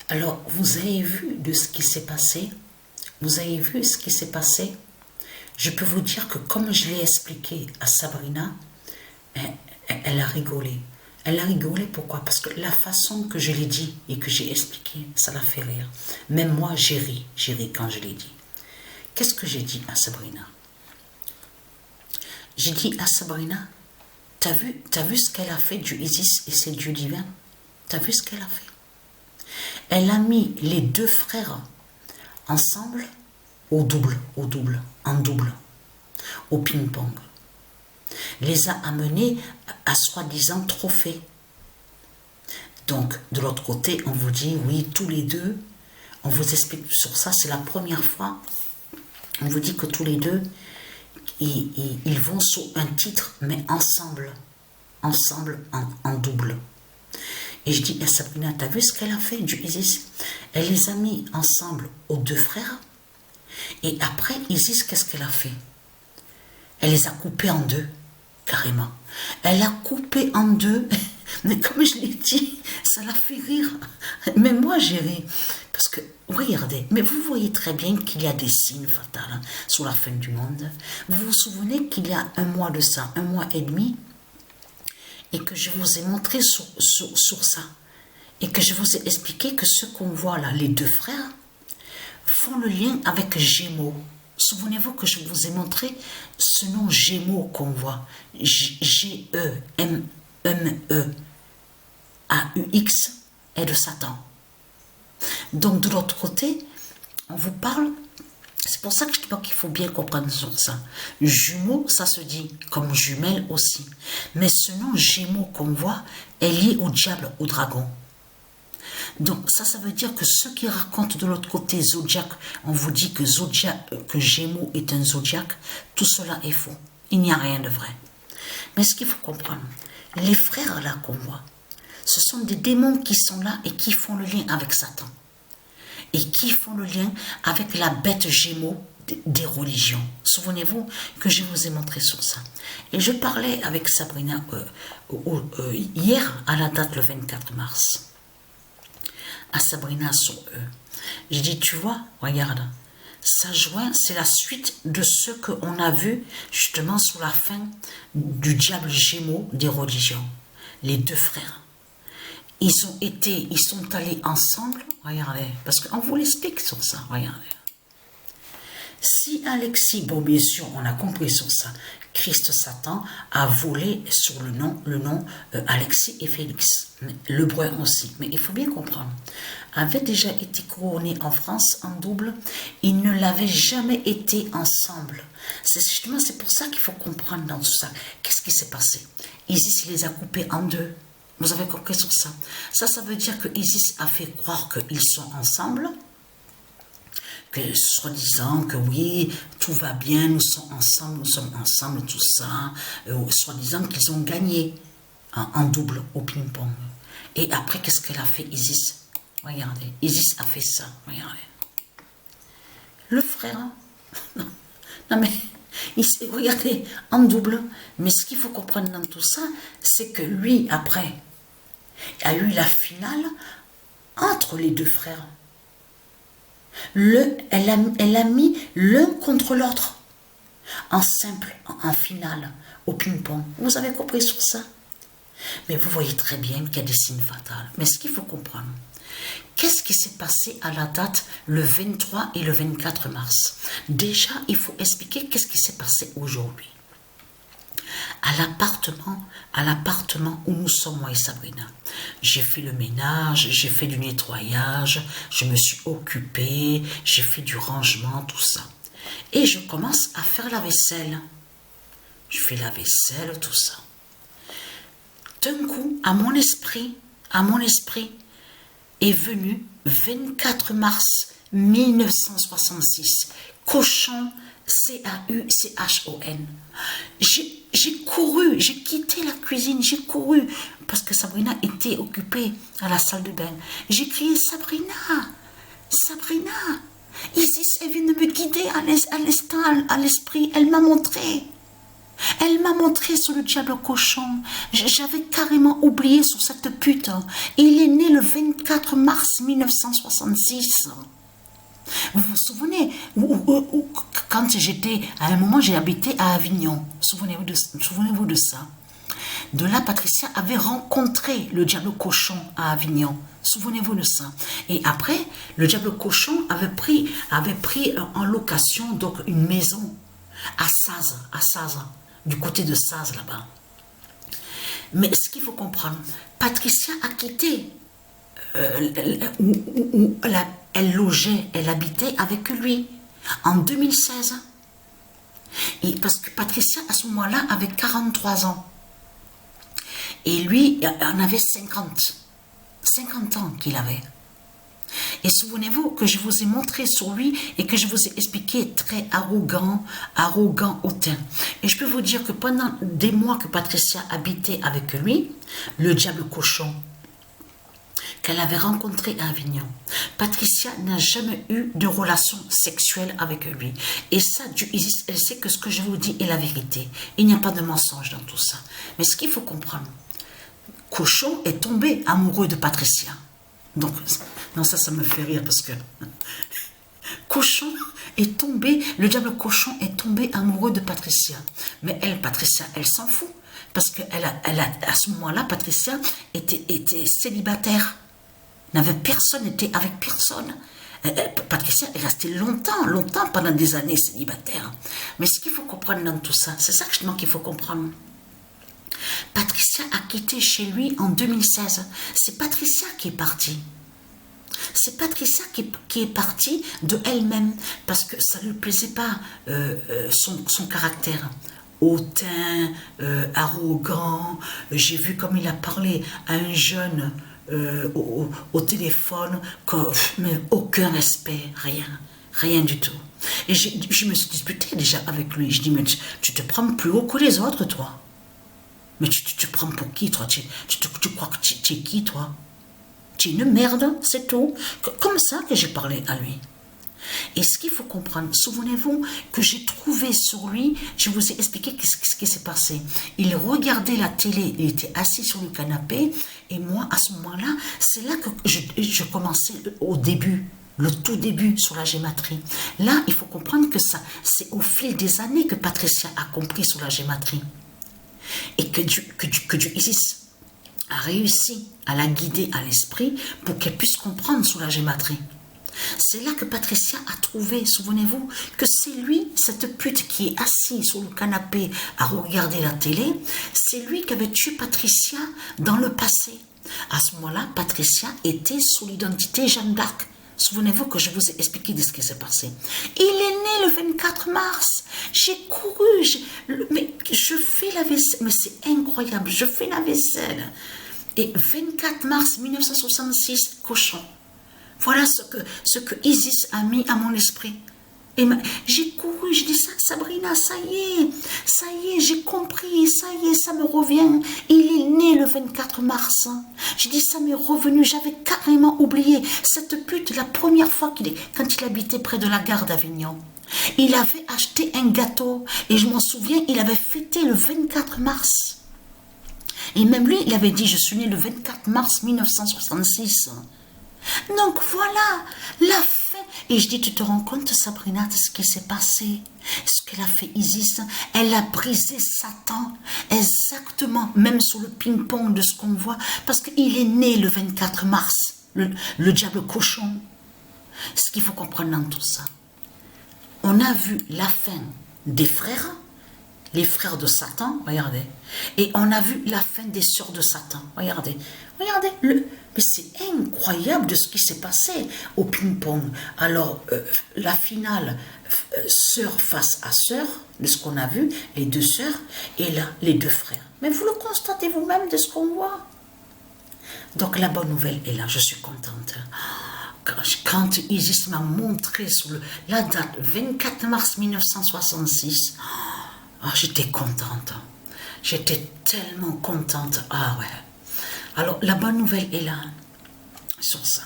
Alors, vous avez vu de ce qui s'est passé? Vous avez vu ce qui s'est passé? Je peux vous dire que comme je l'ai expliqué à Sabrina, elle a rigolé. Elle a rigolé, pourquoi? Parce que la façon que je l'ai dit et que j'ai expliqué, ça l'a fait rire. Même moi, j'ai ri quand je l'ai dit. Qu'est-ce que j'ai dit à Sabrina? J'ai dit à Sabrina, t'as vu ce qu'elle a fait du Isis et ses dieux divins? T'as vu ce qu'elle a fait? Elle a mis les deux frères ensemble en double, au ping-pong. Les a amenés à soi-disant trophée. Donc, de l'autre côté, on vous dit, oui, tous les deux, on vous explique sur ça, c'est la première fois, on vous dit que tous les deux, ils vont sur un titre, mais ensemble en double. Et je dis à Sabrina, t'as vu ce qu'elle a fait du Isis? Elle les a mis ensemble aux deux frères, et après, Isis, qu'est-ce qu'elle a fait? Elle les a coupés en deux, carrément. Elle a coupé en deux, mais comme je l'ai dit, ça l'a fait rire. Mais moi, j'ai ri. Parce que, regardez, mais vous voyez très bien qu'il y a des signes fatals sur la fin du monde. Vous vous souvenez qu'il y a un mois de ça, 1 mois et demi, et que je vous ai montré sur ça. Et que je vous ai expliqué que ce qu'on voit là, les deux frères, font le lien avec Gémeaux. Souvenez-vous que je vous ai montré ce nom Gémeaux qu'on voit. G-E-M-E-A-U-X est de Satan. Donc de l'autre côté, on vous parle, c'est pour ça que je dis pas qu'il faut bien comprendre sur ça. Jumeaux, ça se dit comme jumelle aussi. Mais ce nom Gémeaux qu'on voit est lié au diable, au dragon. Donc ça veut dire que ceux qui racontent de l'autre côté Zodiac, on vous dit que Gémeaux est un Zodiac, tout cela est faux. Il n'y a rien de vrai. Mais ce qu'il faut comprendre, les frères là qu'on voit, ce sont des démons qui sont là et qui font le lien avec Satan. Et qui font le lien avec la bête Gémeaux des religions. Souvenez-vous que je vous ai montré sur ça. Et je parlais avec Sabrina hier à la date le 24 mars. À Sabrina sur eux. J'ai dit, tu vois, regarde, ça joint, c'est la suite de ce qu'on a vu justement sous la fin du diable Gémeaux des religions. Les deux frères. Ils sont allés ensemble, regardez, parce qu'on vous l'explique sur ça, regardez. Si Alexis, bon bien sûr, on a compris sur ça, Christ Satan a volé sur le nom Alexis et Félix, le brun aussi, mais il faut bien comprendre, avait déjà été couronné en France en double, ils ne l'avaient jamais été ensemble. C'est justement, c'est pour ça qu'il faut comprendre dans tout ça. Qu'est-ce qui s'est passé? Isis les a coupés en deux. Vous avez compris sur ça. Ça veut dire que Isis a fait croire qu'ils sont ensemble, que soi-disant que oui, tout va bien, nous sommes ensemble, tout ça, soi-disant qu'ils ont gagné en double au ping-pong. Et après, qu'est-ce qu'elle a fait, Isis? Regardez, Isis a fait ça, regardez. Le frère, non mais, regardez, en double, mais ce qu'il faut comprendre dans tout ça, c'est que lui, après, il y a eu la finale entre les deux frères. Elle a mis l'un contre l'autre, en simple, en finale, au ping-pong. Vous avez compris sur ça? Mais vous voyez très bien qu'il y a des signes fatals. Mais ce qu'il faut comprendre, qu'est-ce qui s'est passé à la date le 23 et le 24 mars? Déjà, il faut expliquer qu'est-ce qui s'est passé aujourd'hui. À l'appartement où nous sommes, moi et Sabrina. J'ai fait le ménage, j'ai fait du nettoyage, je me suis occupée, j'ai fait du rangement, tout ça. Et je commence à faire la vaisselle. Je fais la vaisselle, tout ça. D'un coup, à mon esprit est venu 24 mars 1966. Cochon, C-A-U-C-H-O-N. J'ai couru, j'ai quitté la cuisine, j'ai couru, parce que Sabrina était occupée à la salle de bain. J'ai crié, Sabrina, Isis, elle vient de me guider à l'instant, à l'esprit, elle m'a montré. Elle m'a montré sur le diable cochon. J'avais carrément oublié sur cette pute. Il est né le 24 mars 1966. Vous vous souvenez, quand j'étais, à un moment, j'ai habité à Avignon. Souvenez-vous de ça. De là, Patricia avait rencontré le diable cochon à Avignon. Souvenez-vous de ça. Et après, le diable cochon avait pris en location donc une maison à Saz, du côté de Saz là-bas. Mais ce qu'il faut comprendre, Patricia a quitté où elle logeait, elle habitait avec lui en 2016. Et parce que Patricia, à ce moment-là, avait 43 ans. Et lui, en avait 50. 50 ans qu'il avait. Et souvenez-vous que je vous ai montré sur lui et que je vous ai expliqué très arrogant, hautain. Et je peux vous dire que pendant des mois que Patricia habitait avec lui, le diable cochon qu'elle avait rencontré à Avignon, Patricia n'a jamais eu de relation sexuelle avec lui. Et ça, elle sait que ce que je vous dis est la vérité. Il n'y a pas de mensonge dans tout ça. Mais ce qu'il faut comprendre, Cochon est tombé amoureux de Patricia. Donc, non, ça me fait rire parce que Cochon est tombé, le diable cochon est tombé amoureux de Patricia. Mais elle, Patricia, elle s'en fout. Parce que à ce moment-là, Patricia était célibataire. N'avait personne, n'était avec personne. Patricia est restée longtemps pendant des années célibataire. Mais ce qu'il faut comprendre dans tout ça, c'est ça justement qu'il faut comprendre. Patricia a quitté chez lui en 2016. C'est Patricia qui est partie. C'est Patricia qui est partie de elle-même parce que ça ne lui plaisait pas son caractère hautain, arrogant. J'ai vu comme il a parlé à un jeune au téléphone, mais aucun respect, rien du tout. Et je me suis disputée déjà avec lui. Je dis, mais tu te prends plus haut que les autres, toi. Mais tu te prends pour qui, toi? Tu crois que tu es qui, toi? Tu es une merde, c'est tout. Comme ça que j'ai parlé à lui. Et ce qu'il faut comprendre, souvenez-vous que j'ai trouvé sur lui, je vous ai expliqué ce qui s'est passé. Il regardait la télé, il était assis sur le canapé, et moi, à ce moment-là, c'est là que je commençais au début. Le tout début sur la gématrie. Là, il faut comprendre que ça, c'est au fil des années que Patricia a compris sur la gématrie. Et que Dieu Isis a réussi à la guider à l'esprit pour qu'elle puisse comprendre sous la gématrie. C'est là que Patricia a trouvé, souvenez-vous, que c'est lui, cette pute qui est assise sur le canapé à regarder la télé, c'est lui qui avait tué Patricia dans le passé. À ce moment-là, Patricia était sous l'identité Jeanne d'Arc. Souvenez-vous que je vous ai expliqué de ce qui s'est passé. Il est né le 24 mars. J'ai couru, mais je fais la vaisselle. Mais c'est incroyable, je fais la vaisselle. Et 24 mars 1966, cochon. Voilà ce que Isis a mis à mon esprit. Et j'ai couru, je dis ça, Sabrina, ça y est, j'ai compris, ça y est, ça me revient. Il est né le 24 mars. Je dis ça m'est revenu, j'avais carrément oublié. Cette pute, la première fois quand il habitait près de la gare d'Avignon, il avait acheté un gâteau. Et je m'en souviens, il avait fêté le 24 mars. Et même lui, il avait dit, je suis né le 24 mars 1966. Donc voilà, la fin. Et je dis, tu te rends compte, Sabrina, de ce qui s'est passé? Ce qu'elle a fait Isis, elle a brisé Satan, exactement, même sur le ping-pong de ce qu'on voit, parce qu'il est né le 24 mars, le diable cochon. Ce qu'il faut comprendre dans tout ça, on a vu la fin des frères, les frères de Satan, regardez, et on a vu la fin des sœurs de Satan, regardez, mais c'est incroyable de ce qui s'est passé au ping-pong. Alors, la finale, sœur face à sœur, de ce qu'on a vu, les deux sœurs, et là, les deux frères. Mais vous le constatez vous-même de ce qu'on voit. Donc, la bonne nouvelle est là, je suis contente. Quand Isis m'a montré sur la date, 24 mars 1966, j'étais contente. J'étais tellement contente. Ah ouais. Alors, la bonne nouvelle est là, sur ça.